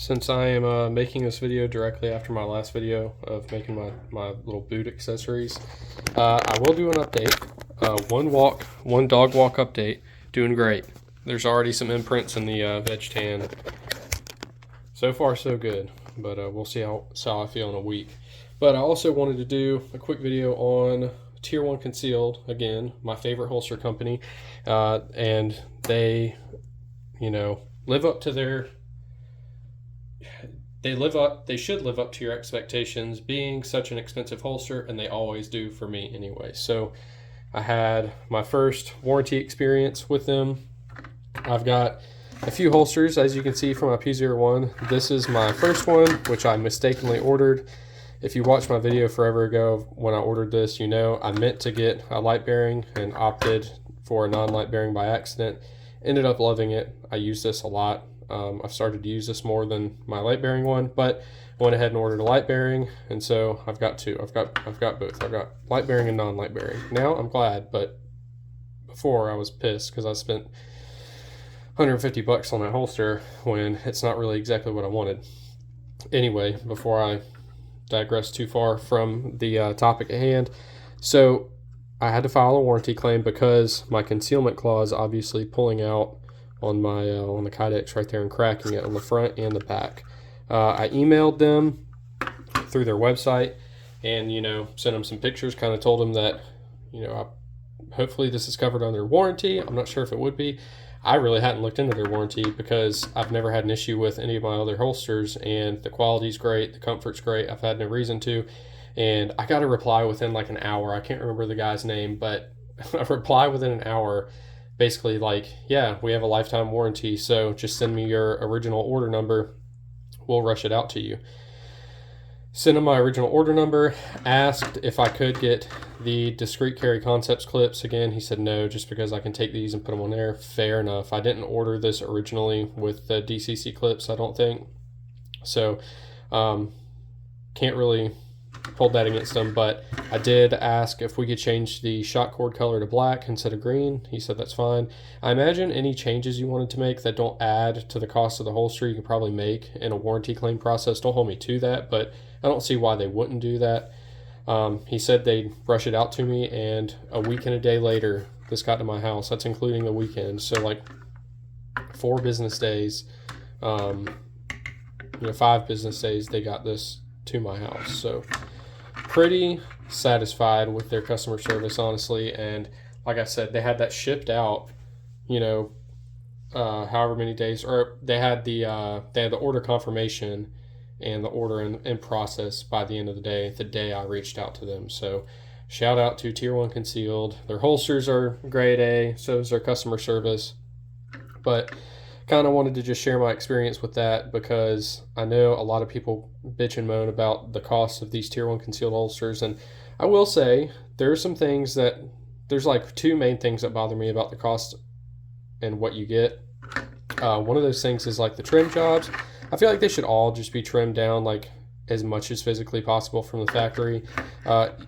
Since I am making this video directly after my last video of making my little boot accessories, I will do an update. One dog walk update. Doing great. There's already some imprints in the veg tan. So far so good, but we'll see how I feel in a week. But I also wanted to do a quick video on Tier 1 Concealed, again, my favorite holster company, and they, live up to their... They should live up to your expectations, being such an expensive holster, and they always do for me anyway. So I had my first warranty experience with them. I've got a few holsters, as you can see from my P01. This is my first one, which I mistakenly ordered. If you watched my video forever ago when I ordered this, I meant to get a light bearing and opted for a non-light bearing by accident. Ended up loving it. I use this a lot. I've started to use this more than my light bearing one, but I went ahead and ordered a light bearing, and so I've got two. I've got both. I've got light bearing and non-light bearing. Now I'm glad, but before I was pissed because I spent $150 on that holster when it's not really exactly what I wanted. Anyway, before I digress too far from the topic at hand, so I had to file a warranty claim because my concealment clause obviously pulling out on my on the Kydex right there and cracking it on the front and the back. I emailed them through their website and sent them some pictures, kind of told them that hopefully this is covered under warranty. I'm not sure if it would be. I really hadn't looked into their warranty because I've never had an issue with any of my other holsters, and the quality's great, the comfort's great. I've had no reason to, and I got a reply within like an hour. I can't remember the guy's name, but a reply within an hour, basically like, yeah, we have a lifetime warranty, so just send me your original order number. We'll rush it out to you. Sent him my original order number, asked if I could get the Discreet Carry Concepts clips. Again, he said no, just because I can take these and put them on there. Fair enough. I didn't order this originally with the DCC clips, I don't think. So, can't really hold that against him, but I did ask if we could change the shock cord color to black instead of green. He said that's fine. I imagine any changes you wanted to make that don't add to the cost of the holster you could probably make in a warranty claim process. Don't hold me to that, but I don't see why they wouldn't do that. He said they'd rush it out to me, and a week and a day later this got to my house. That's including the weekend, so like 4 business days, 5 business days they got this to my house. So pretty satisfied with their customer service, honestly. And like I said, they had that shipped out, however many days, or they had the order confirmation and the order in process by the end of the day I reached out to them. So shout out to Tier 1 Concealed. Their holsters are grade A, so is their customer service. But kind of wanted to just share my experience with that because I know a lot of people bitch and moan about the cost of these Tier 1 Concealed holsters, and I will say there's like 2 main things that bother me about the cost and what you get. One of those things is like the trim jobs. I feel like they should all just be trimmed down like as much as physically possible from the factory.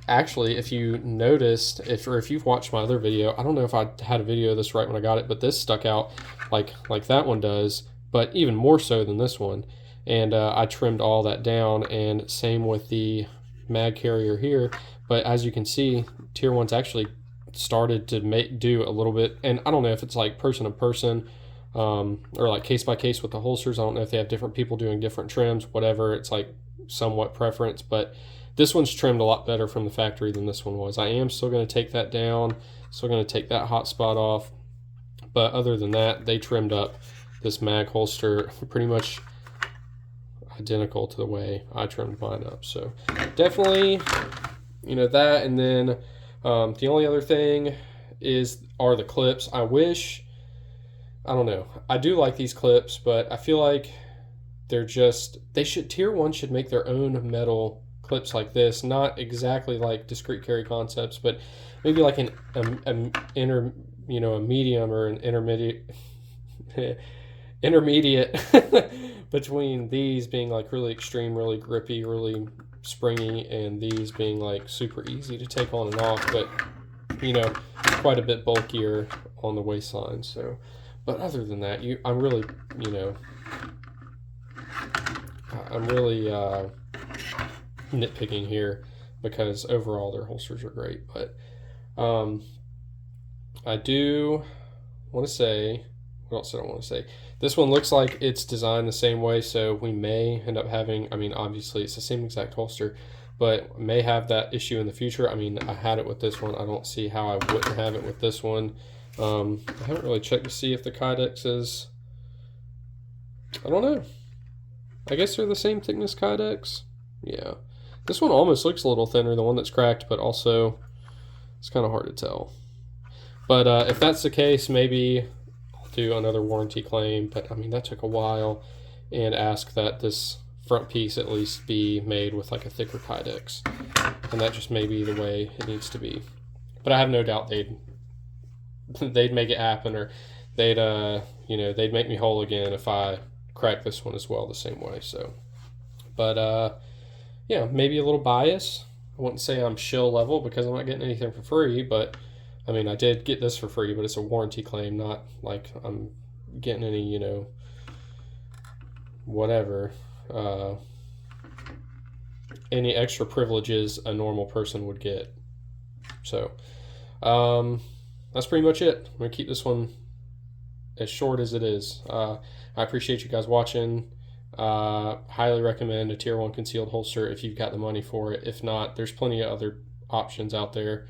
Actually, if you noticed, if you've watched my other video, I don't know if I had a video of this right when I got it, but this stuck out like that one does, but even more so than this one. And I trimmed all that down, and same with the mag carrier here. But as you can see, Tier 1's actually started to do a little bit, and I don't know if it's like person to person, or like case by case with the holsters. I don't know if they have different people doing different trims, whatever. It's like somewhat preference, but this one's trimmed a lot better from the factory than this one was. I am still going to take that down, still going to take that hot spot off, but other than that, they trimmed up this mag holster pretty much identical to the way I trimmed mine up. So definitely that. And then the only other thing are the clips. I don't know, I do like these clips, but I feel like Tier 1 should make their own metal clips like this, not exactly like Discreet Carry Concepts, but maybe like a medium or an intermediate between these being like really extreme, really grippy, really springy, and these being like super easy to take on and off, but quite a bit bulkier on the waistline. So, but other than that, I'm really I'm really nitpicking here because overall their holsters are great. But I do want to say, what else did I want to say? This one looks like it's designed the same way, so we may end up having, I mean, obviously it's the same exact holster, but may have that issue in the future. I mean, I had it with this one. I don't see how I wouldn't have it with this one. I haven't really checked to see if the Kydex is, I don't know. I guess they're the same thickness Kydex. Yeah. This one almost looks a little thinner, the one that's cracked, but also it's kind of hard to tell. But if that's the case, maybe I'll do another warranty claim. But I mean, that took a while, and ask that this front piece at least be made with like a thicker Kydex, and that just may be the way it needs to be. But I have no doubt they'd make it happen, or they'd they'd make me whole again if I crack this one as well the same way. So, but yeah, maybe a little bias. I wouldn't say I'm shill level because I'm not getting anything for free, but I mean, I did get this for free, but it's a warranty claim, not like I'm getting any, whatever, any extra privileges a normal person would get. So, that's pretty much it. I'm going to keep this one as short as it is. I appreciate you guys watching. Highly recommend a Tier 1 concealed holster if you've got the money for it. If not, there's plenty of other options out there,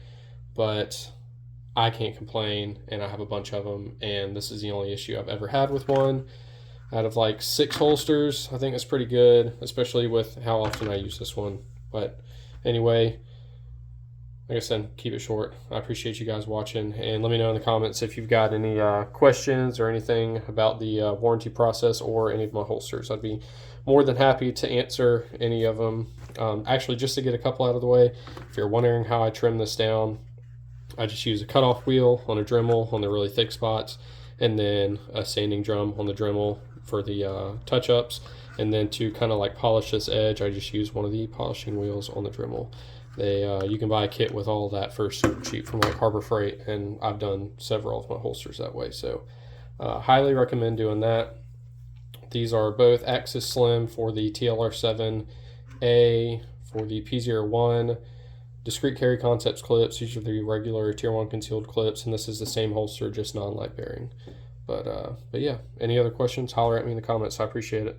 but I can't complain, and I have a bunch of them, and this is the only issue I've ever had with one. Out of like 6 holsters, I think that's pretty good, especially with how often I use this one. But anyway, like I said, keep it short. I appreciate you guys watching, and let me know in the comments if you've got any questions or anything about the warranty process or any of my holsters. I'd be more than happy to answer any of them. Actually, just to get a couple out of the way, if you're wondering how I trim this down, I just use a cutoff wheel on a Dremel on the really thick spots, and then a sanding drum on the Dremel for the touch-ups. And then to kind of like polish this edge, I just use one of the polishing wheels on the Dremel. You can buy a kit with all of that for super cheap from like Harbor Freight, and I've done several of my holsters that way. So highly recommend doing that. These are both Axis Slim for the TLR7A, for the P01. Discrete Carry Concepts clips. These are the regular Tier 1 concealed clips, and this is the same holster, just non-light bearing. But yeah, any other questions, holler at me in the comments. I appreciate it.